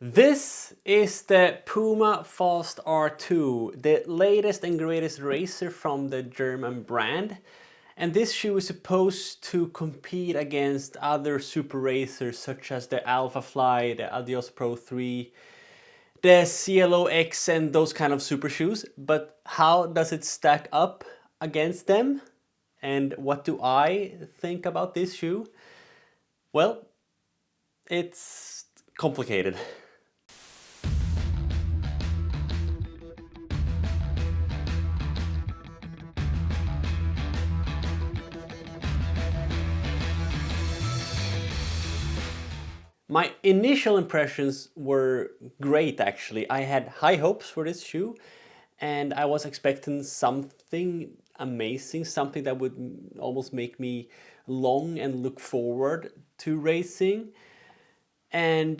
This is the PUMA FAST-R 2, the latest and greatest racer from the German brand. And this shoe is supposed to compete against other super racers such as the Alpha Fly, the Adios Pro 3, the CLO X and those kind of super shoes. But how does it stack up against them? And what do I think about this shoe? Well, it's complicated. My initial impressions were great actually. I had high hopes for this shoe and I was expecting something amazing, something that would almost make me long and look forward to racing. And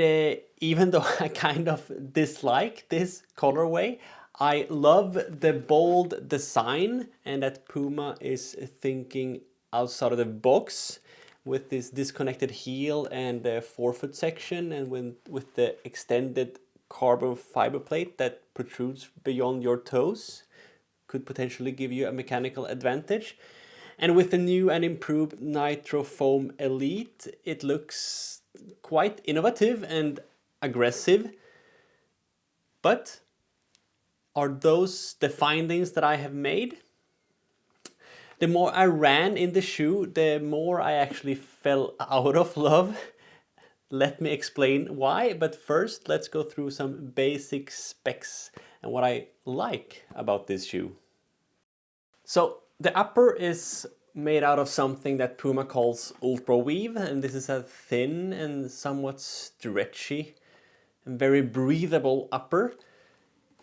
even though I kind of dislike this colorway, I love the bold design and that Puma is thinking outside of the box with this disconnected heel and the forefoot section, and with the extended carbon fiber plate that protrudes beyond your toes, could potentially give you a mechanical advantage. And with the new and improved Nitro Foam Elite, it looks quite innovative and aggressive. But are those the findings that I have made? The more I ran in the shoe, the more I actually fell out of love. Let me explain why, but first let's go through some basic specs and what I like about this shoe. So the upper is made out of something that Puma calls Ultra Weave, and this is a thin and somewhat stretchy and very breathable upper.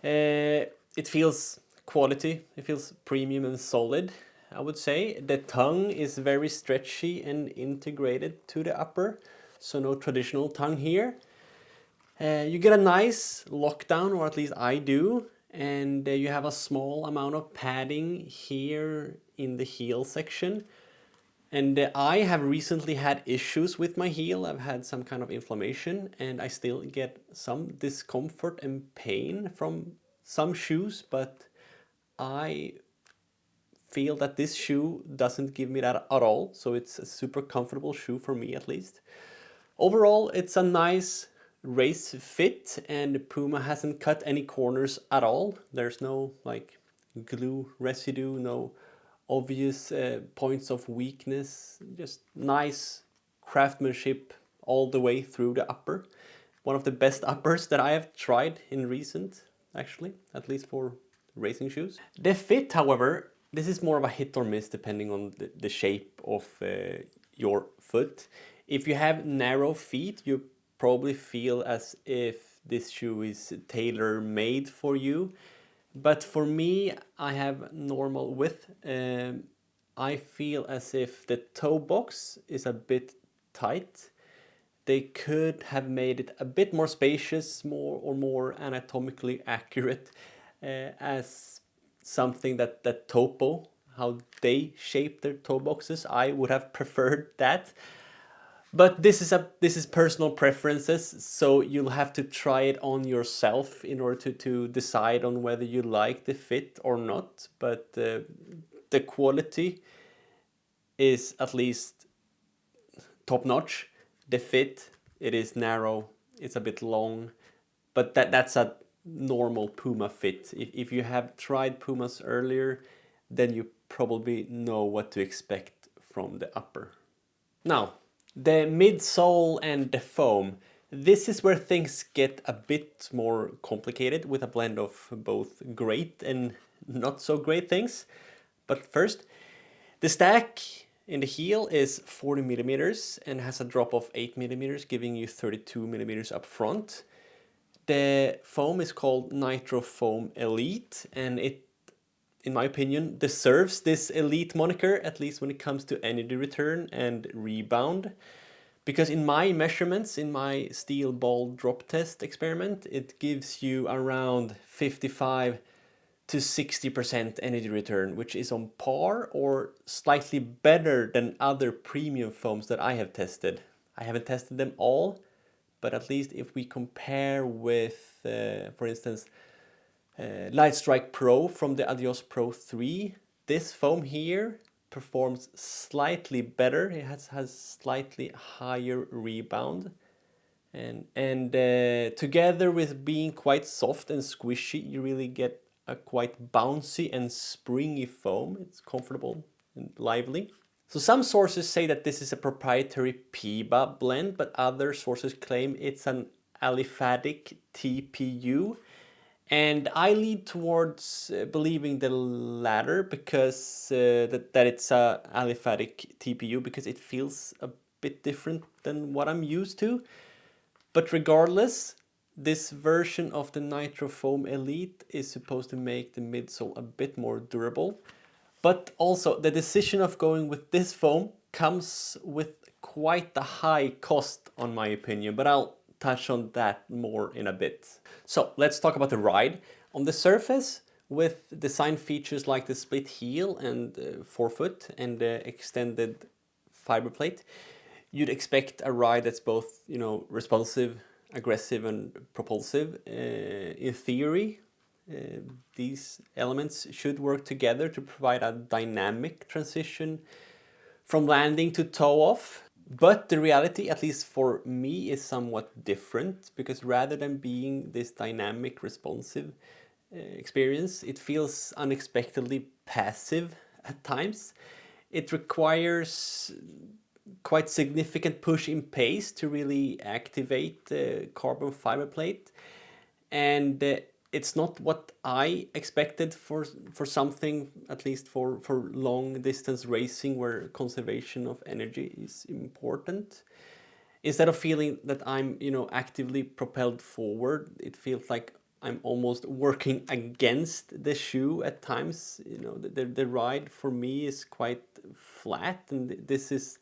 It feels quality, it feels premium and solid, I would say. The tongue is very stretchy and integrated to the upper, so no traditional tongue here. You get a nice lockdown, or at least I do, and you have a small amount of padding here in the heel section. And I have recently had issues with my heel. I've had some kind of inflammation and I still get some discomfort and pain from some shoes, but I feel that this shoe doesn't give me that at all. So it's a super comfortable shoe for me, at least. Overall, it's a nice race fit and Puma hasn't cut any corners at all. There's no like glue residue, no obvious points of weakness, just nice craftsmanship all the way through the upper. One of the best uppers that I have tried in recent, actually, at least for racing shoes. The fit, however, this is more of a hit or miss depending on the shape of your foot. If you have narrow feet, you probably feel as if this shoe is tailor-made for you. But for me, I have normal width. I feel as if the toe box is a bit tight. They could have made it a bit more spacious, more anatomically accurate, as something that Topo, how they shape their toe boxes. I would have preferred that. But this is personal preferences, so you'll have to try it on yourself in order to decide on whether you like the fit or not. But the quality is at least top notch. The fit, it is narrow, it's a bit long, but that's a normal Puma fit. If you have tried Pumas earlier, then you probably know what to expect from the upper. Now, the midsole and the foam. This is where things get a bit more complicated with a blend of both great and not so great things. But first, the stack in the heel is 40 millimeters and has a drop of 8 millimeters, giving you 32 millimeters up front. The foam is called Nitro Foam Elite, and it, in my opinion, deserves this elite moniker, at least when it comes to energy return and rebound. Because in my measurements, in my steel ball drop test experiment, it gives you around 55 to 60% energy return, which is on par or slightly better than other premium foams that I have tested. I haven't tested them all, but at least if we compare with, for instance, Lightstrike Pro from the Adios Pro 3, this foam here performs slightly better. It has slightly higher rebound, and together with being quite soft and squishy, you really get a quite bouncy and springy foam. It's comfortable and lively. So some sources say that this is a proprietary PIBA blend, but other sources claim it's an aliphatic TPU. And I lead towards believing the latter, because that it's a aliphatic TPU, because it feels a bit different than what I'm used to. But regardless, this version of the Nitro Foam Elite is supposed to make the midsole a bit more durable. But also, the decision of going with this foam comes with quite a high cost, on my opinion, but I'll touch on that more in a bit. So let's talk about the ride. On the surface, with design features like the split heel and forefoot and the extended fiber plate, you'd expect a ride that's both, responsive, aggressive, and propulsive. In theory, these elements should work together to provide a dynamic transition from landing to toe off. But the reality, at least for me, is somewhat different, because rather than being this dynamic, responsive experience, it feels unexpectedly passive at times. It requires quite significant push in pace to really activate the carbon fiber plate, and it's not what I expected for something, at least for long distance racing, where conservation of energy is important. Instead of feeling that I'm actively propelled forward, it feels like I'm almost working against the shoe at times. The ride for me is quite flat, and this is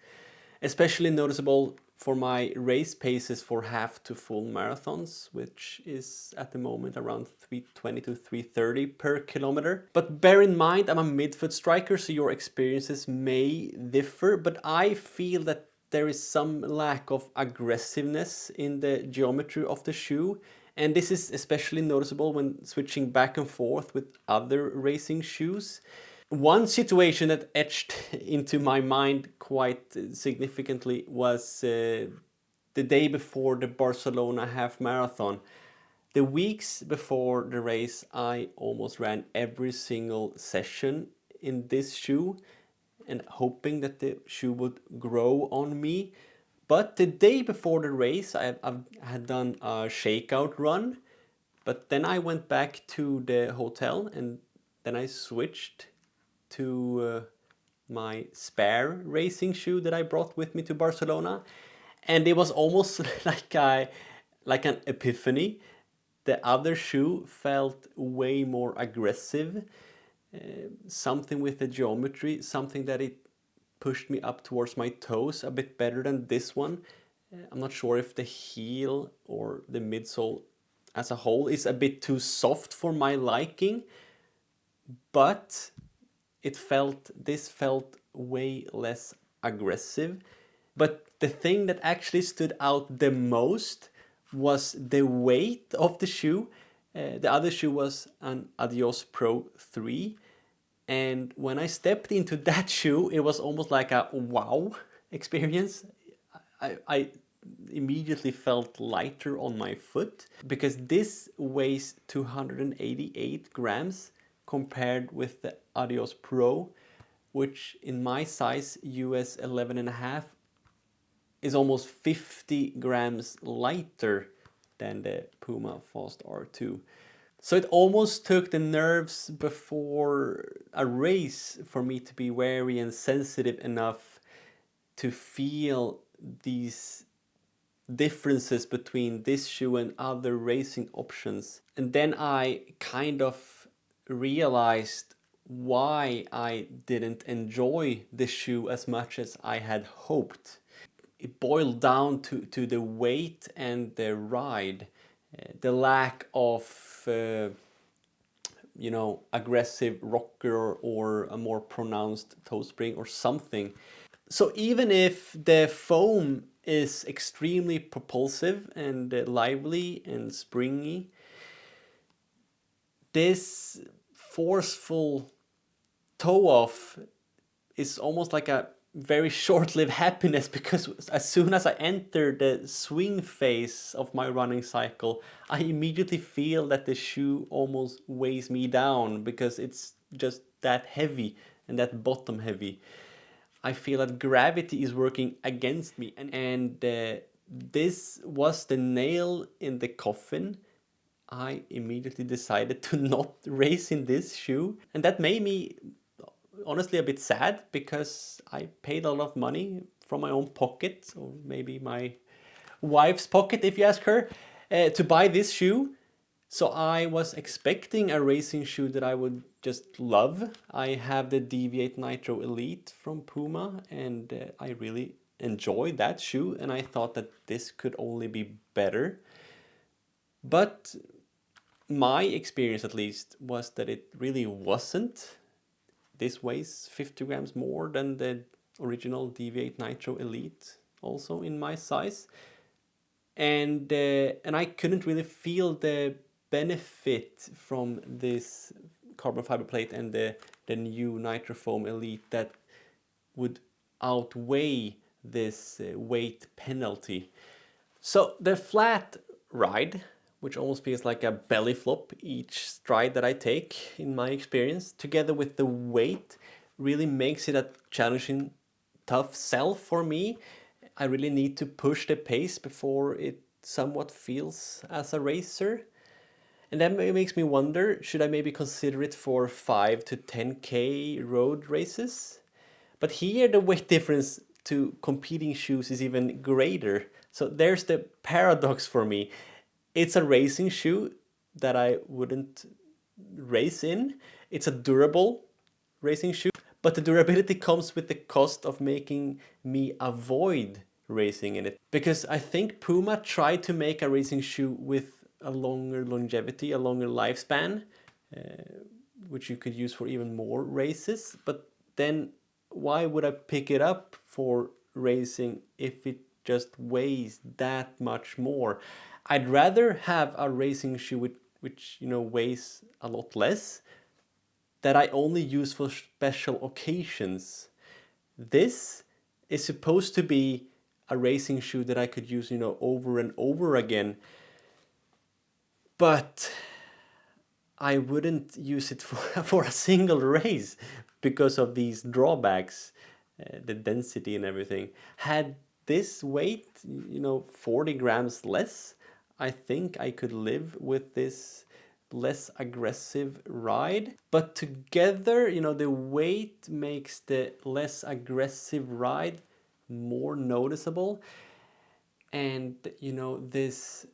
especially noticeable for my race paces for half to full marathons, which is at the moment around 320 to 330 per kilometer. But bear in mind, I'm a midfoot striker, so your experiences may differ, but I feel that there is some lack of aggressiveness in the geometry of the shoe. And this is especially noticeable when switching back and forth with other racing shoes. One situation that etched into my mind quite significantly was the day before the Barcelona half marathon. The weeks before the race, I almost ran every single session in this shoe and hoping that the shoe would grow on me. But the day before the race, I had done a shakeout run, but then I went back to the hotel and then I switched to my spare racing shoe that I brought with me to Barcelona, and it was almost like an epiphany. The other shoe felt way more aggressive, something with the geometry, something that it pushed me up towards my toes a bit better than this one. I'm not sure if the heel or the midsole as a whole is a bit too soft for my liking, but this felt way less aggressive. But the thing that actually stood out the most was the weight of the shoe. The other shoe was an Adios Pro 3. And when I stepped into that shoe, it was almost like a wow experience. I immediately felt lighter on my foot, because this weighs 288 grams compared with the Adios Pro, which in my size, US 11.5, is almost 50 grams lighter than the PUMA FAST-R 2. So it almost took the nerves before a race for me to be wary and sensitive enough to feel these differences between this shoe and other racing options. And then I kind of realized why I didn't enjoy the shoe as much as I had hoped. It boiled down to the weight and the ride, the lack of aggressive rocker or a more pronounced toe spring or something. So even if the foam is extremely propulsive and lively and springy. This forceful toe off is almost like a very short-lived happiness, because as soon as I enter the swing phase of my running cycle, I immediately feel that the shoe almost weighs me down because it's just that heavy and that bottom heavy. I feel that gravity is working against me, and this was the nail in the coffin. I immediately decided to not race in this shoe, and that made me honestly a bit sad, because I paid a lot of money from my own pocket, or maybe my wife's pocket if you ask her, to buy this shoe. So I was expecting a racing shoe that I would just love. I have the Deviate Nitro Elite from Puma, and I really enjoyed that shoe, and I thought that this could only be better. But my experience, at least, was that it really wasn't. This weighs 50 grams more than the original Deviate Nitro Elite, also in my size. And I couldn't really feel the benefit from this carbon fiber plate and the new Nitrofoam Elite that would outweigh this weight penalty. So the flat ride, which almost feels like a belly flop each stride that I take, in my experience, together with the weight, really makes it a challenging, tough sell for me. I really need to push the pace before it somewhat feels as a racer. And that makes me wonder, should I maybe consider it for 5 to 10k road races? But here the weight difference to competing shoes is even greater. So there's the paradox for me. It's a racing shoe that I wouldn't race in. It's a durable racing shoe, but the durability comes with the cost of making me avoid racing in it. Because I think Puma tried to make a racing shoe with a longer longevity, a longer lifespan, which you could use for even more races. But then why would I pick it up for racing if it just weighs that much more? I'd rather have a racing shoe which weighs a lot less, that I only use for special occasions. This is supposed to be a racing shoe that I could use over and over again, but I wouldn't use it for a single race because of these drawbacks, the density and everything. Had this weight 40 grams less, I think I could live with this less aggressive ride. But together, the weight makes the less aggressive ride more noticeable. And, this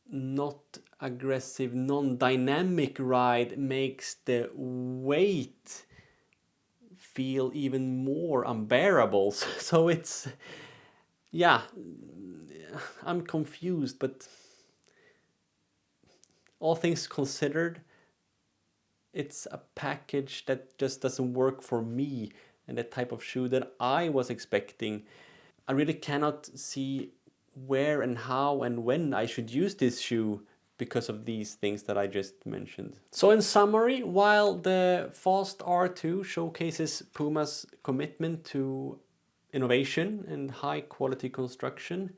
not aggressive, non-dynamic ride makes the weight feel even more unbearable. So it's, yeah, I'm confused, but all things considered, it's a package that just doesn't work for me and the type of shoe that I was expecting. I really cannot see where and how and when I should use this shoe because of these things that I just mentioned. So in summary, while the Fast-R 2 showcases Puma's commitment to innovation and high quality construction,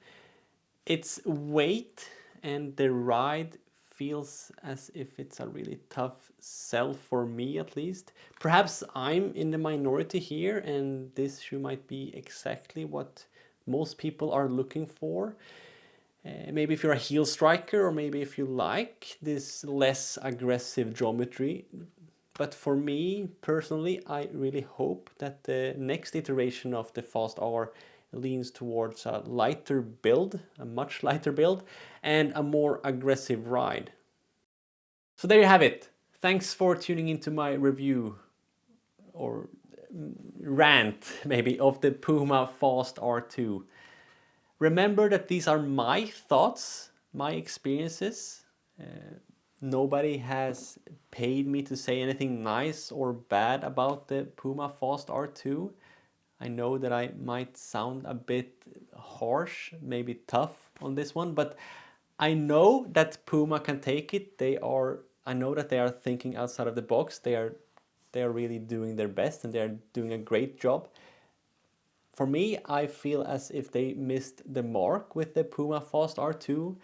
its weight and the ride feels as if it's a really tough sell for me, at least. Perhaps I'm in the minority here and this shoe might be exactly what most people are looking for. Maybe if you're a heel striker, or maybe if you like this less aggressive geometry. But for me personally, I really hope that the next iteration of the Fast-R leans towards a lighter build, a much lighter build, and a more aggressive ride. So there you have it. Thanks for tuning into my review, or rant maybe, of the Puma Fast-R 2. Remember that these are my thoughts, my experiences. Nobody has paid me to say anything nice or bad about the Puma Fast-R 2. I know that I might sound a bit harsh, maybe tough on this one, but I know that Puma can take it. I know that they are thinking outside of the box. They are really doing their best, and they are doing a great job. For me, I feel as if they missed the mark with the Puma Fast-R 2.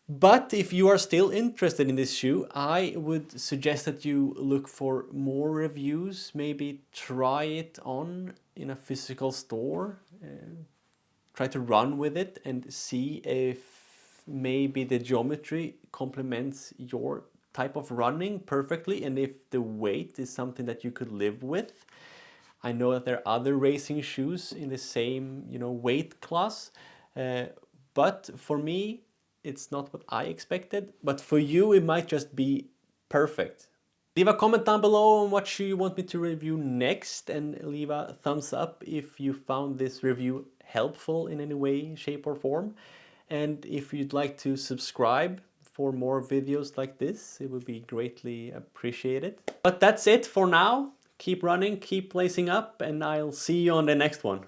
But if you are still interested in this shoe, I would suggest that you look for more reviews, maybe try it on in a physical store, try to run with it and see if maybe the geometry complements your type of running perfectly, and if the weight is something that you could live with. I know that there are other racing shoes in the same, weight class, but for me, it's not what I expected. But for you, it might just be perfect. Leave a comment down below on what shoe you want me to review next, and leave a thumbs up if you found this review helpful in any way, shape or form. And if you'd like to subscribe for more videos like this, it would be greatly appreciated. But that's it for now. Keep running, keep lacing up, and I'll see you on the next one.